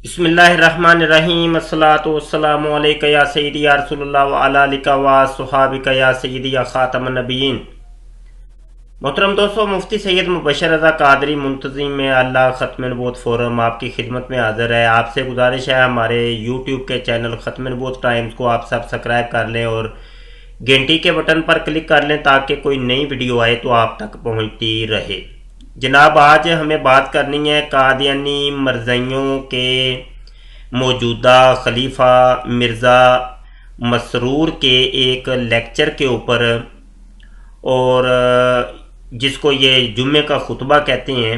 بسم اللہ الرحمن الرحیم الصلاۃ والسلام علیک یا سیدی یا رسول اللہ وعلی آلک و صحابک یا سیدی یا خاتم النبیین۔ محترم دوستو، مفتی سید مبشر رضا قادری منتظم میں اللہ ختم نبوت فورم آپ کی خدمت میں حاضر ہے۔ آپ سے گزارش ہے ہمارے یوٹیوب کے چینل ختم نبوت ٹائمز کو آپ سبسکرائب کر لیں اور گھنٹی کے بٹن پر کلک کر لیں تاکہ کوئی نئی ویڈیو آئے تو آپ تک پہنچتی رہے۔ جناب، آج ہمیں بات کرنی ہے قادیانی مرزائیوں کے موجودہ خلیفہ مرزا مسرور کے ایک لیکچر کے اوپر، اور جس کو یہ جمعے کا خطبہ کہتے ہیں۔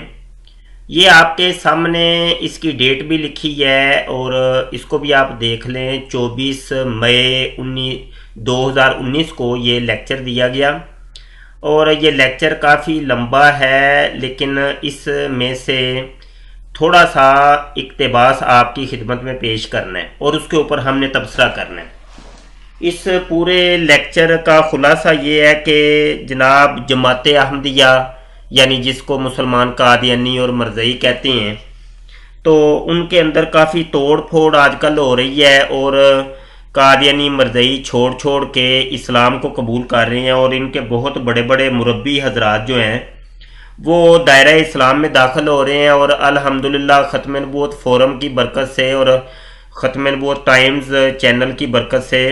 یہ آپ کے سامنے اس کی ڈیٹ بھی لکھی ہے اور اس کو بھی آپ دیکھ لیں۔ 24 مئی 2019 کو یہ لیکچر دیا گیا، اور یہ لیکچر کافی لمبا ہے، لیکن اس میں سے تھوڑا سا اقتباس آپ کی خدمت میں پیش کرنا ہے اور اس کے اوپر ہم نے تبصرہ کرنا ہے۔ اس پورے لیکچر کا خلاصہ یہ ہے کہ جناب جماعت احمدیہ، یعنی جس کو مسلمان قادیانی اور مرزائی کہتے ہیں، تو ان کے اندر کافی توڑ پھوڑ آج کل ہو رہی ہے، اور قادیانی مرزائی چھوڑ کے اسلام کو قبول کر رہے ہیں، اور ان کے بہت بڑے بڑے مربی حضرات جو ہیں وہ دائرہ اسلام میں داخل ہو رہے ہیں، اور الحمدللہ ختم نبوت فورم کی برکت سے اور ختم نبوت ٹائمز چینل کی برکت سے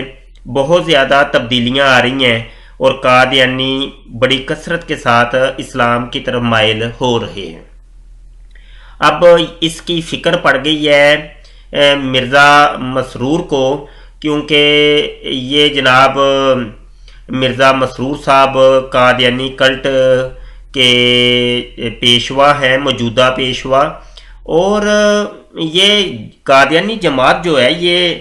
بہت زیادہ تبدیلیاں آ رہی ہیں، اور قادیانی بڑی کثرت کے ساتھ اسلام کی طرف مائل ہو رہے ہیں۔ اب اس کی فکر پڑ گئی ہے مرزا مسرور کو، کیونکہ یہ جناب مرزا مسرور صاحب قادیانی کلٹ کے پیشوا ہیں، موجودہ پیشوا، اور یہ قادیانی جماعت جو ہے یہ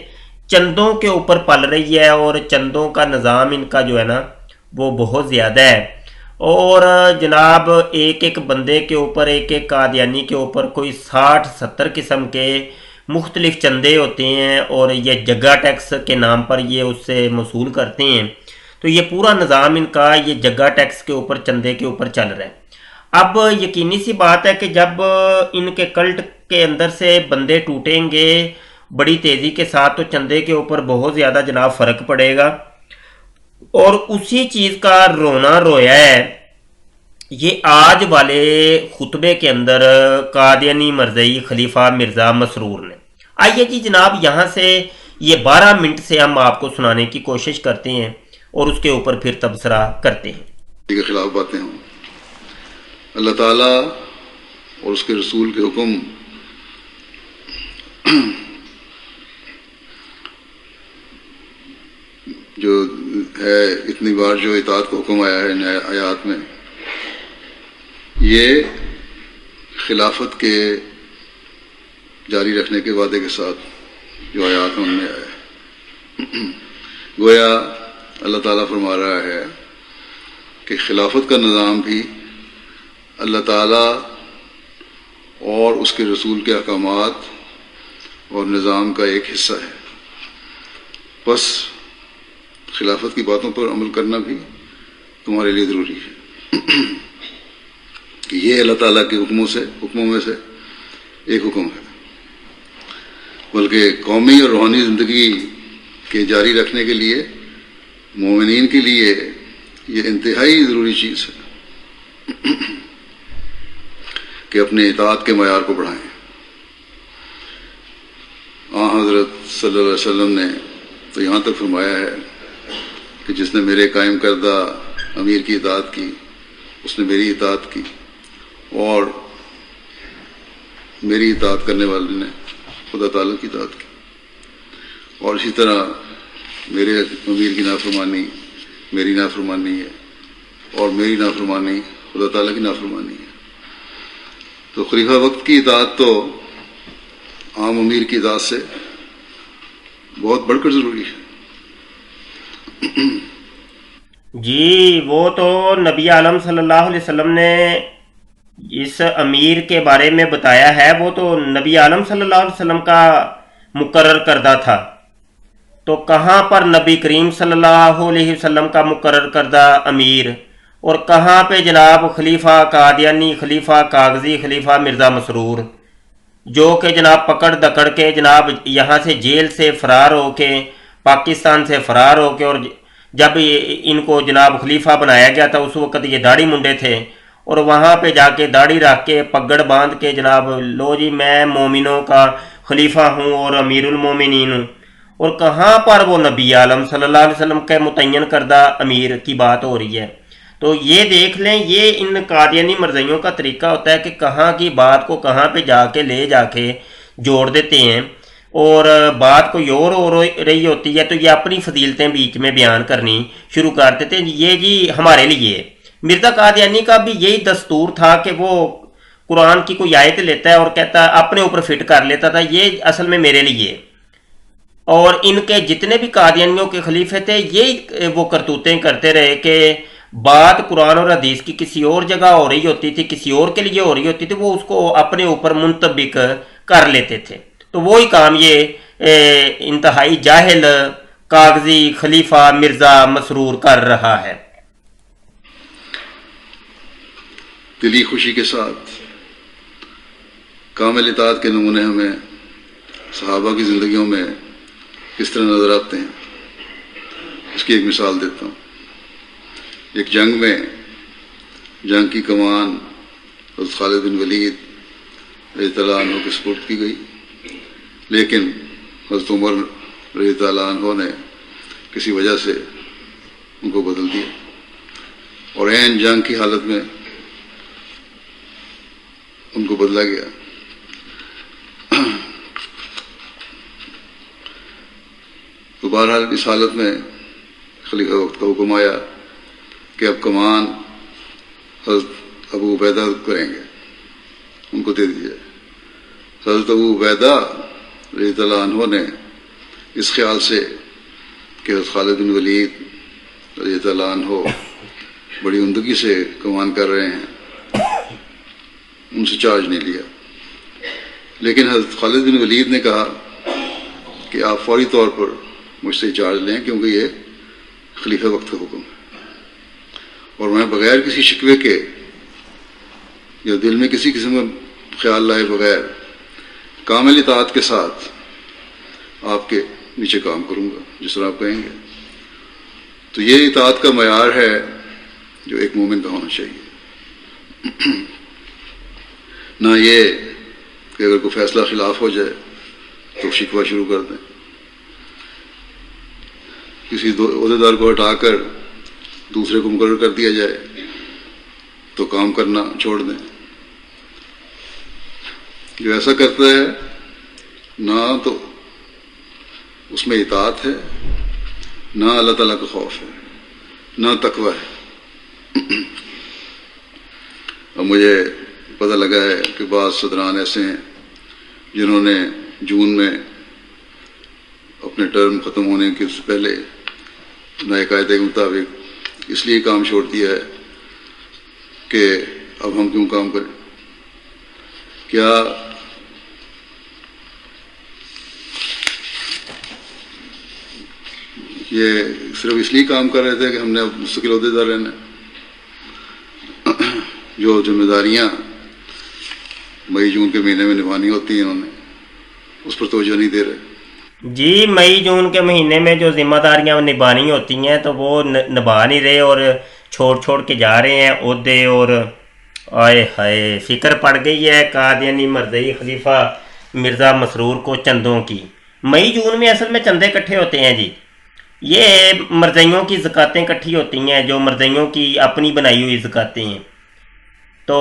چندوں کے اوپر پل رہی ہے، اور چندوں کا نظام ان کا جو ہے نا وہ بہت زیادہ ہے، اور جناب ایک ایک بندے کے اوپر، ایک ایک قادیانی کے اوپر کوئی 60-70 قسم کے مختلف چندے ہوتے ہیں، اور یہ جگہ ٹیکس کے نام پر یہ اس سے وصول کرتے ہیں۔ تو یہ پورا نظام ان کا یہ جگہ ٹیکس کے اوپر، چندے کے اوپر چل رہا ہے۔ اب یقینی سی بات ہے کہ جب ان کے کلٹ کے اندر سے بندے ٹوٹیں گے بڑی تیزی کے ساتھ، تو چندے کے اوپر بہت زیادہ جناب فرق پڑے گا، اور اسی چیز کا رونا رویا ہے یہ آج والے خطبے کے اندر قادیانی مرزائی خلیفہ مرزا مسرور نے۔ آئیے جی جناب، یہاں سے یہ 12 منٹ سے ہم آپ کو سنانے کی کوشش کرتے ہیں اور اس کے اوپر پھر تبصرہ کرتے ہیں۔ کے خلاف باتیں ہوں، اللہ تعالیٰ اور اس کے رسول کے حکم جو ہے، اتنی بار جو اطاعت کا حکم آیا ہے نئے آیات میں، یہ خلافت کے جاری رکھنے کے وعدے کے ساتھ جو آیات ان میں آیا ہے، گویا اللہ تعالیٰ فرما رہا ہے کہ خلافت کا نظام بھی اللہ تعالیٰ اور اس کے رسول کے احکامات اور نظام کا ایک حصہ ہے۔ بس خلافت کی باتوں پر عمل کرنا بھی تمہارے لیے ضروری ہے کہ یہ اللہ تعالیٰ کے حکموں میں سے ایک حکم ہے، بلکہ قومی اور روحانی زندگی کے جاری رکھنے کے لیے مومنین کے لیے یہ انتہائی ضروری چیز ہے کہ اپنے اطاعت کے معیار کو بڑھائیں۔ حضرت صلی اللہ علیہ وسلم نے تو یہاں تک فرمایا ہے کہ جس نے میرے قائم کردہ امیر کی اطاعت کی، اس نے میری اطاعت کی، اور میری اطاعت کرنے والے نے خدا تعالیٰ کی اطاعت کی، اور اسی طرح میرے امیر کی نافرمانی میری نافرمانی ہے، اور میری نافرمانی خدا تعالیٰ کی نافرمانی ہے۔ تو خلیفہ وقت کی اطاعت تو عام امیر کی اطاعت سے بہت بڑھ کر ضروری ہے۔ جی، وہ تو نبی عالم صلی اللہ علیہ وسلم نے اس امیر کے بارے میں بتایا ہے، وہ تو نبی عالم صلی اللہ علیہ وسلم کا مقرر کردہ تھا، تو کہاں پر نبی کریم صلی اللہ علیہ وسلم کا مقرر کردہ امیر، اور کہاں پہ جناب خلیفہ قادیانی، خلیفہ کاغذی، خلیفہ مرزا مسرور؟ جو کہ جناب پکڑ دکڑ کے جناب یہاں سے جیل سے فرار ہو کے، پاکستان سے فرار ہو کے، اور جب ان کو جناب خلیفہ بنایا گیا تھا اس وقت یہ داڑھی منڈے تھے، اور وہاں پہ جا کے داڑھی رکھ کے پگڑ باندھ کے جناب لو جی میں مومنوں کا خلیفہ ہوں اور امیر المومنین ہوں، اور کہاں پر وہ نبی عالم صلی اللہ علیہ وسلم کے متعین کردہ امیر کی بات ہو رہی ہے۔ تو یہ دیکھ لیں، یہ ان قادیانی مرزائیوں کا طریقہ ہوتا ہے کہ کہاں کی بات کو کہاں پہ جا کے لے جا کے جوڑ دیتے ہیں، اور بات کوئی اور ہو رہی ہوتی ہے تو یہ اپنی فضیلتیں بیچ میں بیان کرنی شروع کر دیتے ہیں۔ یہ جی ہمارے لیے مرزا قادیانی کا بھی یہی دستور تھا کہ وہ قرآن کی کوئی آیت لیتا ہے اور کہتا ہے اپنے اوپر فٹ کر لیتا تھا یہ اصل میں میرے لیے، اور ان کے جتنے بھی قادیانیوں کے خلیفے تھے یہی وہ کرتوتیں کرتے رہے کہ بات قرآن اور حدیث کی کسی اور جگہ ہو رہی ہوتی تھی، کسی اور کے لیے ہو رہی ہوتی تھی، وہ اس کو اپنے اوپر منطبق کر لیتے تھے۔ تو وہی کام یہ انتہائی جاہل کاغذی خلیفہ مرزا مسرور کر رہا ہے۔ دلی خوشی کے ساتھ کامل اطاعت کے نمونے ہمیں صحابہ کی زندگیوں میں کس طرح نظر آتے ہیں، اس کی ایک مثال دیتا ہوں۔ ایک جنگ کی کمان حضرت خالد بن ولید رضی اللہ عنہ کے سپرد کی گئی، لیکن حضرت عمر رضی اللہ عنہ نے کسی وجہ سے ان کو بدل دیا، اور عین جنگ کی حالت میں ان کو بدلا گیا۔ تو بہرحال اس حالت میں خلیفہ وقت کا حکم آیا کہ اب کمان حضرت ابو عبیدہ کریں گے، ان کو دے دیا۔ حضرت ابو عبیدہ رضی اللہ عنہ نے اس خیال سے کہ حضرت خالد بن ولید رضی اللہ عنہ بڑی عمدگی سے کمان کر رہے ہیں، ان سے چارج نہیں لیا، لیکن حضرت خالد بن ولید نے کہا کہ آپ فوری طور پر مجھ سے چارج لیں کیونکہ یہ خلیفہ وقت کا حکم ہے، اور میں بغیر کسی شکوے کے یا دل میں کسی قسم کا خیال لائے بغیر کامل اطاعت کے ساتھ آپ کے نیچے کام کروں گا جس طرح آپ کہیں گے۔ تو یہ اطاعت کا معیار ہے جو ایک مومن کا ہونا چاہیے، نہ یہ کہ اگر کوئی فیصلہ خلاف ہو جائے تو شکوہ شروع کر دیں، کسی عہدیدار کو ہٹا کر دوسرے کو مقرر کر دیا جائے تو کام کرنا چھوڑ دیں۔ جو ایسا کرتا ہے نہ تو اس میں اطاعت ہے، نہ اللہ تعالیٰ کا خوف ہے، نہ تقوی ہے۔ اور مجھے پتہ لگا ہے کہ بعض صدران ایسے ہیں جنہوں نے جون میں اپنے ٹرم ختم ہونے کے سے پہلے نئے قاعدے کے مطابق اس لیے کام چھوڑ دیا ہے کہ اب ہم کیوں کام کریں۔ کیا یہ صرف اس لیے کام کر رہے تھے کہ ہم نے اب مستقل عہدیدار رہنا ہے؟ جو ذمہ داریاں مئی جون کے مہینے میں نبھانی ہوتی ہیں انہوں نے اس پر توجہ نہیں دے رہے۔ جی مئی جون کے مہینے میں جو ذمہ داریاں نبھانی ہوتی ہیں تو وہ نبھا نہیں رہے، اور چھوڑ کے جا رہے ہیں عہدے، اور آئے ہائے فکر پڑ گئی ہے قادیانی مرزائی خلیفہ مرزا مسرور کو چندوں کی۔ مئی جون میں اصل میں چندے اکٹھے ہوتے ہیں جی، یہ مرزائیوں کی زکاتیں اکٹھی ہوتی ہیں، جو مرزائیوں کی اپنی بنائی ہوئی زکاتیں ہیں تو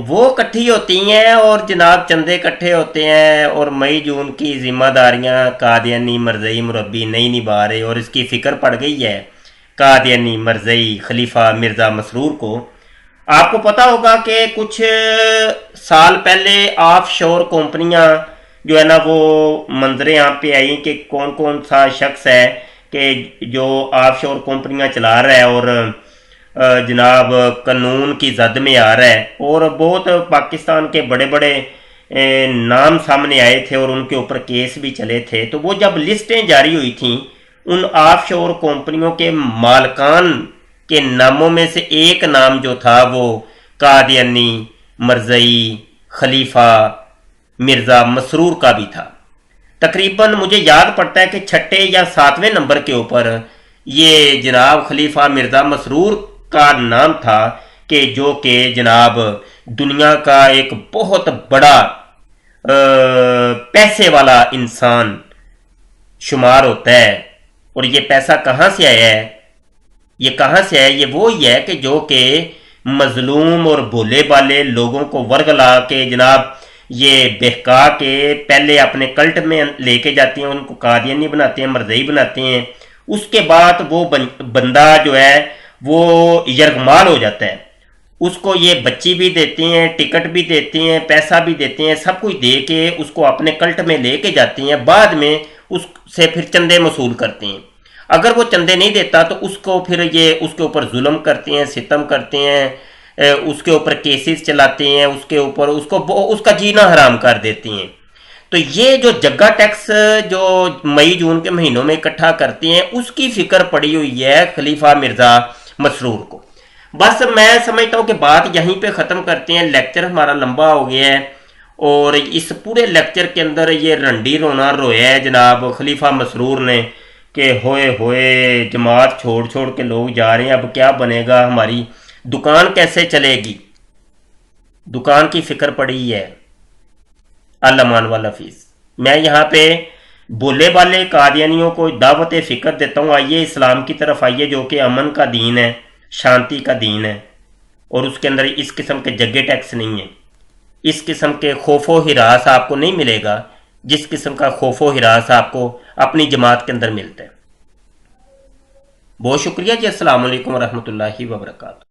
وہ اکٹھی ہوتی ہیں، اور جناب چندے اکٹھے ہوتے ہیں، اور مئی جون کی ذمہ داریاں قادیانی مرزائی مربی نہیں نبھا رہے، اور اس کی فکر پڑ گئی ہے قادیانی مرزائی خلیفہ مرزا مسرور کو۔ آپ کو پتہ ہوگا کہ کچھ سال پہلے آف شور کمپنیاں جو ہے نا وہ منظر عام پہ آئیں کہ کون سا شخص ہے کہ جو آف شور کمپنیاں چلا رہا ہے اور جناب قانون کی زد میں آ رہا ہے، اور بہت پاکستان کے بڑے بڑے نام سامنے آئے تھے اور ان کے اوپر کیس بھی چلے تھے۔ تو وہ جب لسٹیں جاری ہوئی تھیں ان آف شور کمپنیوں کے مالکان کے ناموں میں سے ایک نام جو تھا وہ قادیانی مرزائی خلیفہ مرزا مسرور کا بھی تھا. تقریباً مجھے یاد پڑتا ہے کہ 6 یا 7ویں نمبر کے اوپر یہ جناب خلیفہ مرزا مسرور کا نام تھا کہ جو کہ جناب دنیا کا ایک بہت بڑا پیسے والا انسان شمار ہوتا ہے. اور یہ پیسہ کہاں سے آیا ہے؟ یہ وہی ہے کہ جو کہ مظلوم اور بھولے بالے لوگوں کو ورگلا کے جناب یہ بہکا کے پہلے اپنے کلٹ میں لے کے جاتے ہیں، ان کو قادیانی بناتے ہیں، مرزئی بناتے ہیں. اس کے بعد وہ بندہ جو ہے وہ یرغمال ہو جاتا ہے. اس کو یہ بچی بھی دیتے ہیں، ٹکٹ بھی دیتے ہیں، پیسہ بھی دیتے ہیں، سب کچھ دے کے اس کو اپنے کلٹ میں لے کے جاتے ہیں. بعد میں اس سے پھر چندے وصول کرتے ہیں. اگر وہ چندے نہیں دیتا تو اس کو پھر یہ اس کے اوپر ظلم کرتے ہیں، ستم کرتے ہیں، اس کے اوپر کیسز چلاتے ہیں، اس کے اوپر اس کا جینا حرام کر دیتے ہیں. تو یہ جو جگہ ٹیکس جو مئی جون کے مہینوں میں اکٹھا کرتے ہیں اس کی فکر پڑی ہوئی ہے خلیفہ مرزا مسرور کو. بس میں سمجھتا ہوں کہ بات یہیں پہ ختم کرتے ہیں. لیکچر ہمارا لمبا ہو گیا ہے اور اس پورے لیکچر کے اندر یہ رنڈی رونا رویا ہے جناب خلیفہ مسرور نے کہ ہوئے ہوئے جماعت چھوڑ کے لوگ جا رہے ہیں، اب کیا بنے گا، ہماری دکان کیسے چلے گی. دکان کی فکر پڑی ہے. الامان والا فیس. میں یہاں پہ بولے والے قادیانیوں کو دعوت فکر دیتا ہوں، آئیے اسلام کی طرف آئیے جو کہ امن کا دین ہے، شانتی کا دین ہے، اور اس کے اندر اس قسم کے جگے ٹیکس نہیں ہیں، اس قسم کے خوف و ہراس آپ کو نہیں ملے گا جس قسم کا خوف و ہراس آپ کو اپنی جماعت کے اندر ملتا ہے. بہت شکریہ جی. السلام علیکم ورحمۃ اللہ وبرکاتہ.